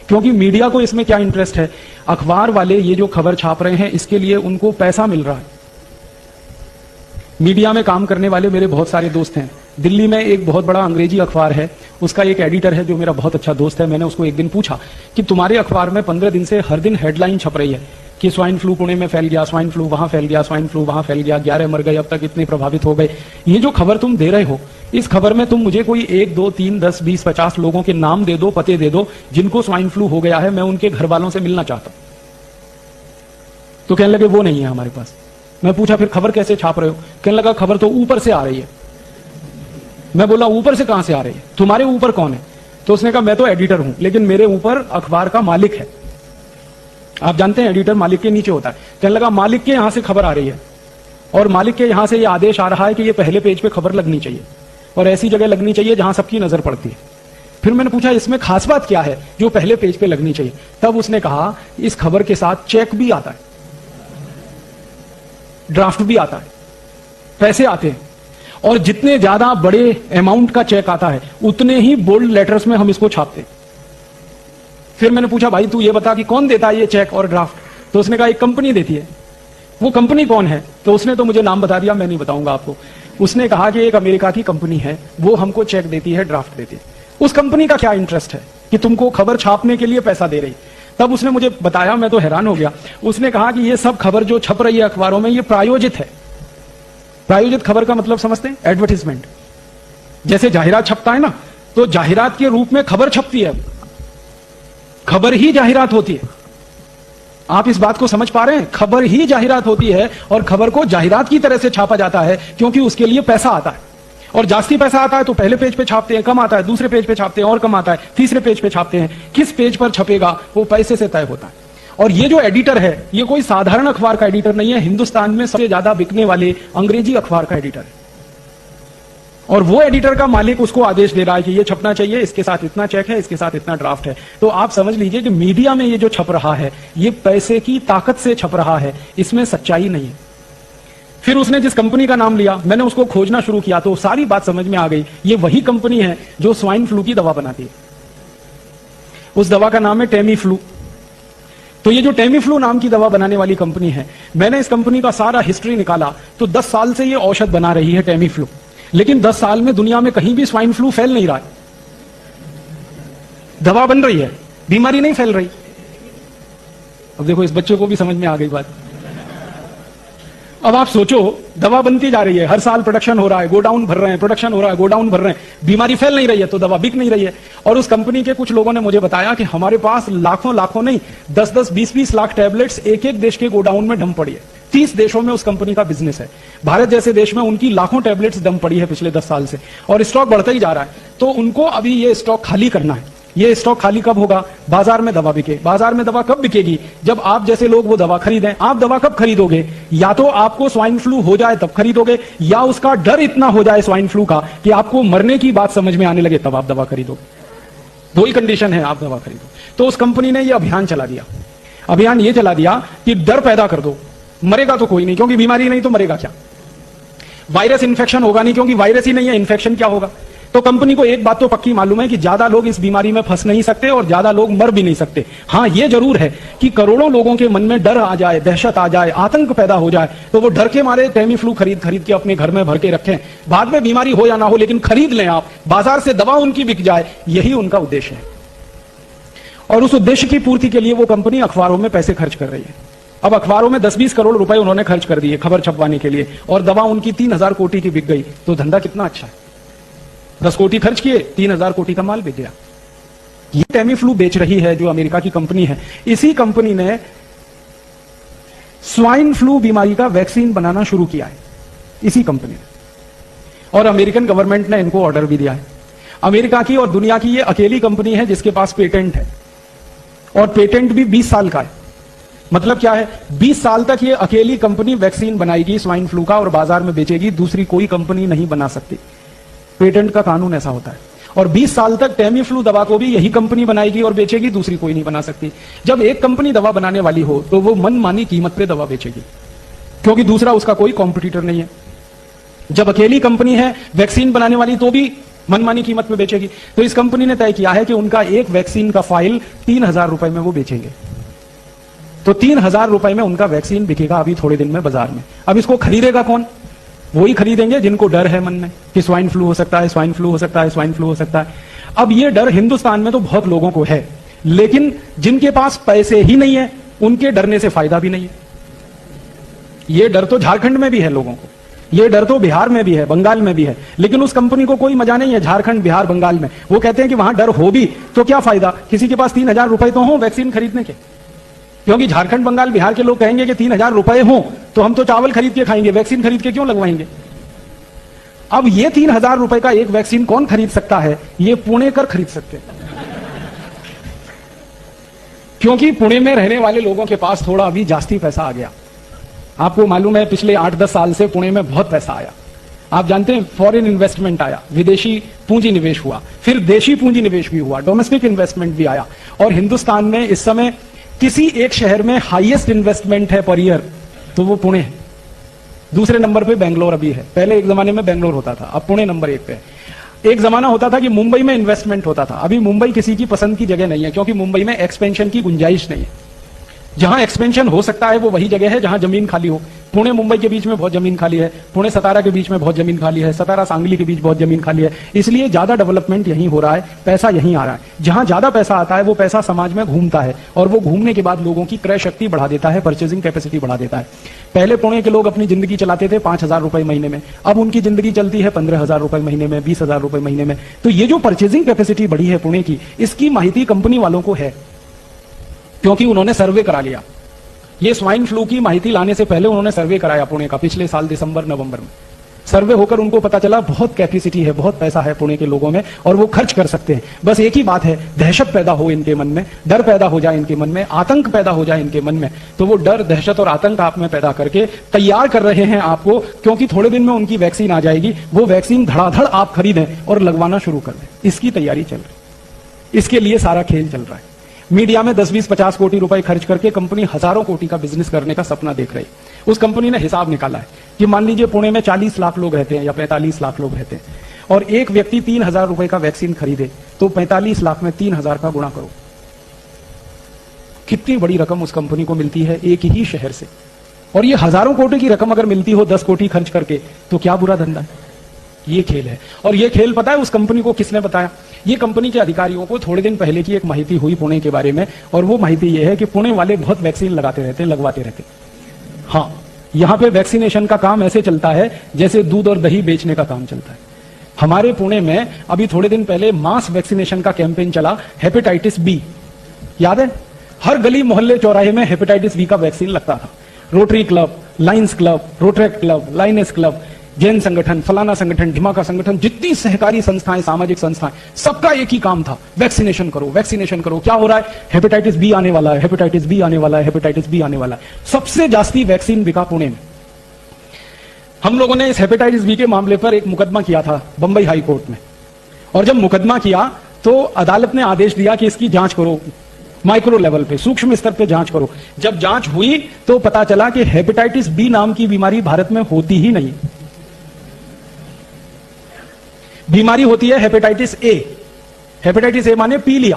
क्योंकि मीडिया को इसमें क्या इंटरेस्ट है, अखबार वाले ये जो खबर छाप रहे हैं इसके लिए उनको पैसा मिल रहा है। मीडिया में काम करने वाले मेरे बहुत सारे दोस्त हैं। दिल्ली में एक बहुत बड़ा अंग्रेजी अखबार है, उसका एक एडिटर है जो मेरा बहुत अच्छा दोस्त है। मैंने उसको एक दिन पूछा कि तुम्हारे अखबार में 15 दिन से हर दिन हेडलाइन छप रही है कि स्वाइन फ्लू पुणे में फैल गया, स्वाइन फ्लू वहां फैल गया, स्वाइन फ्लू वहां फैल गया, 11 मर गए, अब तक इतने प्रभावित हो गए। ये जो खबर तुम दे रहे हो, इस खबर में तुम मुझे कोई 1, 2, 3, 10, 20, 50 लोगों के नाम दे दो, पते दे दो जिनको स्वाइन फ्लू हो गया है, मैं उनके घर वालों से मिलना चाहता हूं। तो कहने लगे वो नहीं है हमारे पास। मैं पूछा फिर खबर कैसे छाप रहे हो? कहने लगा खबर तो ऊपर से आ रही है। मैं बोला ऊपर से कहां से आ रही है? तुम्हारे ऊपर कौन है? तो उसने कहा मैं तो एडिटर हूं, लेकिन मेरे ऊपर अखबार का मालिक है। आप जानते हैं एडिटर मालिक के नीचे होता है। कहने लगा मालिक के यहां से खबर आ रही है और मालिक के यहां से ये आदेश आ रहा है कि ये पहले पेज पे खबर लगनी चाहिए और ऐसी जगह लगनी चाहिए जहां सबकी नजर पड़ती है। फिर मैंने पूछा इसमें खास बात क्या है जो पहले पेज पे लगनी चाहिए? तब उसने कहा इस खबर के साथ चेक भी आता है, ड्राफ्ट भी आता है, पैसे आते हैं, और जितने ज्यादा बड़े अमाउंट का चेक आता है उतने ही बोल्ड लेटर्स में हम इसको छापते हैं। फिर मैंने पूछा भाई तू ये बता कि कौन देता है ये चेक और ड्राफ्ट? तो उसने कहा एक कंपनी देती है। वो कंपनी कौन है? तो उसने तो मुझे नाम बता दिया, मैं नहीं बताऊंगा आपको। उसने कहा कि एक अमेरिका की कंपनी है, वो हमको चेक देती है, ड्राफ्ट देती है। उस कंपनी का क्या इंटरेस्ट है कि तुमको खबर छापने के लिए पैसा दे रही? तब उसने मुझे बताया, मैं तो हैरान हो गया। उसने कहा कि ये सब खबर जो छप रही है अखबारों में ये प्रायोजित है। प्रायोजित खबर का मतलब समझते हैं? एडवर्टीजमेंट। जैसे जाहिरात छपता है ना, तो जाहिरात के रूप में खबर छपती है, खबर ही जाहिरात होती है। आप इस बात को समझ पा रहे हैं? खबर ही जाहिरात होती है और खबर को जाहिरात की तरह से छापा जाता है क्योंकि उसके लिए पैसा आता है। और जास्ती पैसा आता है तो पहले पेज पे छापते हैं, कम आता है दूसरे पेज पे छापते हैं, और कम आता है तीसरे पेज पे छापते हैं। किस पेज पर छपेगा वो पैसे से तय होता है। और ये जो एडिटर है ये कोई साधारण अखबार का एडिटर नहीं है, हिंदुस्तान में सबसे ज्यादा बिकने वाले अंग्रेजी अखबार का एडिटर है। और वो एडिटर का मालिक उसको आदेश दे रहा है कि ये छपना चाहिए, इसके साथ इतना चेक है, इसके साथ इतना ड्राफ्ट है। तो आप समझ लीजिए कि मीडिया में ये जो छप रहा है ये पैसे की ताकत से छप रहा है, इसमें सच्चाई नहीं है। फिर उसने जिस कंपनी का नाम लिया, मैंने उसको खोजना शुरू किया तो सारी बात समझ में आ गई। ये वही कंपनी है जो स्वाइन फ्लू की दवा बनाती है। उस दवा का नाम है टेमी फ्लू। तो ये जो टेमी फ्लू नाम की दवा बनाने वाली कंपनी है, मैंने इस कंपनी का सारा हिस्ट्री निकाला तो 10 साल से ये औषध बना रही है टेमी फ्लू, लेकिन 10 साल में दुनिया में कहीं भी स्वाइन फ्लू फैल नहीं रहा है। दवा बन रही है, बीमारी नहीं फैल रही। अब देखो इस बच्चे को भी समझ में आ गई बात। अब आप सोचो, दवा बनती जा रही है, हर साल प्रोडक्शन हो रहा है, गोडाउन भर रहे हैं, प्रोडक्शन हो रहा है, गोडाउन भर रहे हैं, बीमारी फैल नहीं रही है तो दवा बिक नहीं रही है। और उस कंपनी के कुछ लोगों ने मुझे बताया कि हमारे पास लाखों नहीं 10-10, 20-20 लाख टैबलेट्स एक एक देश के गोडाउन में डम पड़ी है। 30 देशों में उस कंपनी का बिजनेस है। भारत जैसे देश में उनकी लाखों टैबलेट्स डम पड़ी है पिछले 10 साल से, और स्टॉक बढ़ता ही जा रहा है। तो उनको अभी ये स्टॉक खाली करना है। ये स्टॉक खाली कब होगा? बाजार में दवा बिके। बाजार में दवा कब बिकेगी? जब आप जैसे लोग वो दवा खरीदें। आप दवा कब खरीदोगे? या तो आपको स्वाइन फ्लू हो जाए तब खरीदोगे, या उसका डर इतना हो जाए स्वाइन फ्लू का कि आपको मरने की बात समझ में आने लगे, तब आप दवा खरीदोगे। दो ही कंडीशन है, आप दवा खरीदो। तो उस कंपनी ने यह अभियान चला दिया। अभियान ये चला दिया कि डर पैदा कर दो, मरेगा तो कोई नहीं क्योंकि बीमारी नहीं तो मरेगा क्या? वायरस इन्फेक्शन होगा नहीं क्योंकि वायरस ही नहीं है, इन्फेक्शन क्या होगा? तो कंपनी को एक बात तो पक्की मालूम है कि ज्यादा लोग इस बीमारी में फंस नहीं सकते और ज्यादा लोग मर भी नहीं सकते। हाँ, ये जरूर है कि करोड़ों लोगों के मन में डर आ जाए, दहशत आ जाए, आतंक पैदा हो जाए, तो वो डर के मारे टेमी फ्लू खरीद के अपने घर में भर के रखें। बाद में बीमारी हो या ना हो, लेकिन खरीद लें आप, बाजार से दवा उनकी बिक जाए, यही उनका उद्देश्य है। और उस उद्देश्य की पूर्ति के लिए वो कंपनी अखबारों में पैसे खर्च कर रही है। अब अखबारों में 10-20 करोड़ रुपए उन्होंने खर्च कर दिए खबर छपवाने के लिए, और दवा उनकी 3000 कोटि की बिक गई। तो धंधा कितना अच्छा है। 10 कोटि खर्च किए, 3000 कोटि का माल बिक गया। ये टेमी फ्लू बेच रही है जो अमेरिका की कंपनी है। इसी कंपनी ने स्वाइन फ्लू बीमारी का वैक्सीन बनाना शुरू किया है, इसी कंपनी ने। और अमेरिकन गवर्नमेंट ने इनको ऑर्डर भी दिया है। अमेरिका की और दुनिया की ये अकेली कंपनी है जिसके पास पेटेंट है, और पेटेंट भी 20 साल का है। मतलब क्या है? 20 साल तक ये अकेली कंपनी वैक्सीन बनाएगी स्वाइन फ्लू का और बाजार में बेचेगी, दूसरी कोई कंपनी नहीं बना सकती। पेटेंट का कानून ऐसा होता है। और 20 साल तक टेमी फ्लू दवा को भी यही कंपनी बनाएगी और बेचेगी, दूसरी कोई नहीं बना सकती। जब एक कंपनी दवा बनाने वाली हो तो वो मनमानी कीमत पे दवा बेचेगी क्योंकि दूसरा उसका कोई कॉम्पिटिटर नहीं है। जब अकेली कंपनी है वैक्सीन बनाने वाली तो भी मनमानी कीमत पे बेचेगी। तो इस कंपनी ने तय किया है कि उनका एक वैक्सीन का फाइल 3,000 रुपए में वो बेचेंगे। तो 3,000 रुपए में उनका वैक्सीन बिकेगा अभी थोड़े दिन में बाजार में। अब इसको खरीदेगा कौन? वही खरीदेंगे जिनको डर है मन में कि स्वाइन फ्लू हो सकता है, स्वाइन फ्लू हो सकता है, स्वाइन फ्लू हो सकता है। अब ये डर हिंदुस्तान में तो बहुत लोगों को है, लेकिन जिनके पास पैसे ही नहीं है उनके डरने से फायदा भी नहीं है। ये डर तो झारखंड में भी है लोगों को, ये डर तो बिहार में भी है, बंगाल में भी है, लेकिन उस कंपनी को कोई मजा नहीं है झारखंड, बिहार, बंगाल में। वो कहते हैं कि वहां डर हो भी तो क्या फायदा, किसी के पास 3,000 रुपए तो हो वैक्सीन खरीदने के। क्योंकि झारखंड, बंगाल, बिहार के लोग कहेंगे कि 3,000 रुपए हो तो हम तो चावल खरीद के खाएंगे, वैक्सीन खरीद के क्यों लगवाएंगे। अब ये 3,000 रुपए का एक वैक्सीन कौन खरीद सकता है? ये पुणे कर खरीद सकते हैं, क्योंकि पुणे में रहने वाले लोगों के पास थोड़ा अभी जास्ती पैसा आ गया। आपको मालूम है पिछले 8-10 साल से पुणे में बहुत पैसा आया। आप जानते हैं फॉरेन इन्वेस्टमेंट आया, विदेशी पूंजी निवेश हुआ, फिर देशी पूंजी निवेश भी हुआ, डोमेस्टिक इन्वेस्टमेंट भी आया। और हिंदुस्तान में इस समय किसी एक शहर में हाईएस्ट इन्वेस्टमेंट है पर ईयर तो वो पुणे है। दूसरे नंबर पे बेंगलोर अभी है, पहले एक जमाने में बेंगलोर होता था, अब पुणे नंबर 1 पे है। एक जमाना होता था कि मुंबई में इन्वेस्टमेंट होता था, अभी मुंबई किसी की पसंद की जगह नहीं है, क्योंकि मुंबई में एक्सपेंशन की गुंजाइश नहीं है। जहां एक्सपेंशन हो सकता है वो वही जगह है जहां जमीन खाली हो। पुणे मुंबई के बीच में बहुत जमीन खाली है, पुणे सतारा के बीच में बहुत जमीन खाली है, सतारा सांगली के बीच बहुत जमीन खाली है, इसलिए ज्यादा डेवलपमेंट यहीं हो रहा है, पैसा यहीं आ रहा है। जहां ज्यादा पैसा आता है वो पैसा समाज में घूमता है, और वो घूमने के बाद लोगों की क्रय शक्ति बढ़ा देता है, परचेजिंग कैपेसिटी बढ़ा देता है। पहले पुणे के लोग अपनी जिंदगी चलाते थे 5,000 रुपए महीने में, अब उनकी जिंदगी चलती है 15,000 रुपए महीने में, 20,000 रुपए महीने में। तो ये जो परचेजिंग कैपेसिटी बढ़ी है पुणे की, इसकी माहिती कंपनी वालों को है, क्योंकि उन्होंने सर्वे करा लिया। ये स्वाइन फ्लू की माहिती लाने से पहले उन्होंने सर्वे कराया पुणे का, पिछले साल दिसंबर नवंबर में। सर्वे होकर उनको पता चला बहुत कैपेसिटी है, बहुत पैसा है पुणे के लोगों में और वो खर्च कर सकते हैं। बस एक ही बात है, दहशत पैदा हो इनके मन में, डर पैदा हो जाए इनके मन में, आतंक पैदा हो जाए इनके मन में, तो वो डर, दहशत और आतंक आप में पैदा करके तैयार कर रहे हैं आपको, क्योंकि थोड़े दिन में उनकी वैक्सीन आ जाएगी। वो वैक्सीन धड़ाधड़ आप खरीदें और लगवाना शुरू कर दें, इसकी तैयारी चल रही, इसके लिए सारा खेल चल रहा है। मीडिया में 10, 20, 50 कोटी रुपए खर्च करके कंपनी हजारों कोटी का बिजनेस करने का सपना देख रही। उस कंपनी ने हिसाब निकाला है कि मान लीजिए पुणे में 40 लाख लोग रहते हैं या 45 लाख लोग रहते हैं, और एक व्यक्ति 3,000 रुपए का वैक्सीन खरीदे, तो 45 लाख में 3,000 का गुणा करो, कितनी बड़ी रकम उस कंपनी को मिलती है एक ही शहर से। और ये हजारों कोटी की रकम अगर मिलती हो 10 कोटी खर्च करके, तो क्या बुरा धंधा है। ये खेल है, और ये खेल पता है उस कंपनी को किसने बताया? ये कंपनी के अधिकारियों को थोड़े दिन पहले की एक माहिती हुई पुणे के बारे में, और वो माहिती ये है कि पुणे वाले बहुत वैक्सीन लगाते रहते, लगवाते रहते। हाँ, यहां पे वैक्सीनेशन का काम ऐसे चलता है जैसे दूध और दही बेचने का काम चलता है। हमारे पुणे में अभी थोड़े दिन पहले मास वैक्सीनेशन का कैंपेन चला, हेपेटाइटिस बी, याद है? हर गली मोहल्ले चौराहे में हेपेटाइटिस बी का वैक्सीन लगता था। Rotary club, Lions club, Rotaract club, Lioness club, Jain संगठन, फलाना संगठन, ढिमाका संगठन, जितनी सहकारी संस्थाएं, सामाजिक संस्थाएं, सबका एक ही काम था, वैक्सीनेशन करो, वैक्सीनेशन करो। क्या हो रहा है? हेपेटाइटिस बी आने वाला है, हेपेटाइटिस बी आने वाला है, हेपेटाइटिस बी आने वाला है। सबसे जास्ती वैक्सीन बिका पुणे में। हम लोगों ने इस हेपेटाइटिस बी के मामले पर एक मुकदमा किया था बंबई हाई कोर्ट में, और जब मुकदमा किया तो अदालत ने आदेश दिया कि इसकी जांच करो, माइक्रो लेवल पे, सूक्ष्म स्तर पे जांच करो। जब जांच हुई तो पता चला कि हेपेटाइटिस बी नाम की बीमारी भारत में होती ही नहीं। बीमारी होती है हेपेटाइटिस ए। हेपेटाइटिस ए माने पी लिया,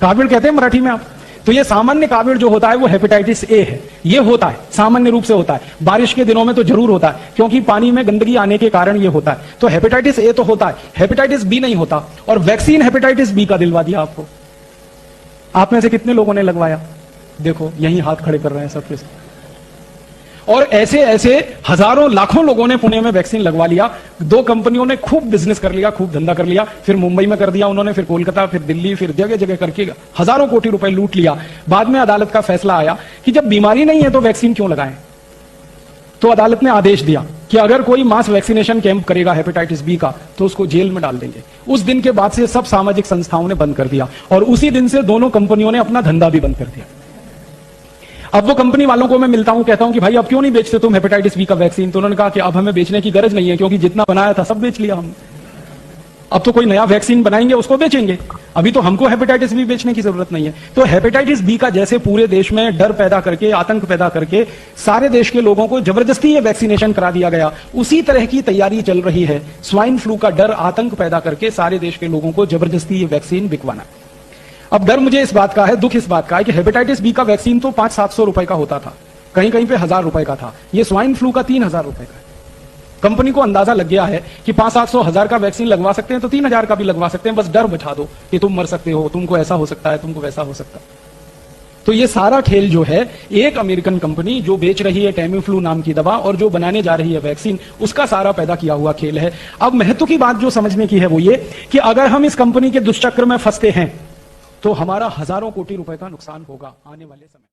काविड़ कहते हैं मराठी में आप। तो ये सामान्य काविड़ जो होता है वो हेपेटाइटिस ए है। ये होता है, सामान्य रूप से होता है, बारिश के दिनों में तो जरूर होता है, क्योंकि पानी में गंदगी आने के कारण ये होता है। तो हेपेटाइटिस ए तो होता है, हेपेटाइटिस बी नहीं होता। और वैक्सीन हेपेटाइटिस बी का दिलवा दिया आपको। आप में से कितने लोगों ने लगवाया? देखो यही हाथ खड़े कर रहे हैं सबके सब। और ऐसे ऐसे हजारों लाखों लोगों ने पुणे में वैक्सीन लगवा लिया। 2 कंपनियों ने खूब बिजनेस कर लिया, खूब धंधा कर लिया, फिर मुंबई में कर दिया उन्होंने, फिर कोलकाता, फिर दिल्ली, फिर जगह जगह करके हजारों कोटी रुपए लूट लिया। बाद में अदालत का फैसला आया कि जब बीमारी नहीं है तो वैक्सीन क्यों लगाएं। तो अदालत ने आदेश दिया कि अगर कोई मास वैक्सीनेशन कैंप करेगा हेपेटाइटिस बी का तो उसको जेल में डाल देंगे। उस दिन के बाद से सब सामाजिक संस्थाओं ने बंद कर दिया, और उसी दिन से दोनों कंपनियों ने अपना धंधा भी बंद कर दिया। अब वो कंपनी वालों को मैं मिलता हूं, कहता हूं कि भाई अब क्यों नहीं बेचते तुम हेपेटाइटिस बी का वैक्सीन? तो उन्होंने कहा कि अब हमें बेचने की गरज नहीं है, क्योंकि जितना बनाया था सब बेच लिया हमने। अब तो कोई नया वैक्सीन बनाएंगे, उसको बेचेंगे। अभी तो हमको हेपेटाइटिस बी बेचने की जरूरत नहीं है। तो हेपेटाइटिस बी का जैसे पूरे देश में डर पैदा करके, आतंक पैदा करके सारे देश के लोगों को जबरदस्ती ये वैक्सीनेशन करा दिया गया, उसी तरह की तैयारी चल रही है स्वाइन फ्लू का डर, आतंक पैदा करके सारे देश के लोगों को जबरदस्ती ये वैक्सीन बिकवाना। अब डर मुझे इस बात का है, दुख इस बात का है कि हेपेटाइटिस बी का वैक्सीन तो 500-700 रुपए का होता था, कहीं कहीं पे 1000 रुपए का था। ये स्वाइन फ्लू का 3000 रुपए का है। कंपनी को अंदाजा लग गया है कि 500-700 का वैक्सीन लगवा सकते हैं तो 3000 का भी लगवा सकते हैं, बस डर बचा दो कि तुम मर सकते हो, तुमको ऐसा हो सकता है, तुमको वैसा हो सकता है। तो ये सारा खेल जो है, एक अमेरिकन कंपनी जो बेच रही है टेमीफ्लू नाम की दवा और जो बनाने जा रही है वैक्सीन, उसका सारा पैदा किया हुआ खेल है। अब महत्व की बात जो समझने की है वो ये कि अगर हम इस कंपनी के दुष्चक्र में फंसते हैं तो हमारा हजारों कोटि रुपए का नुकसान होगा आने वाले समय।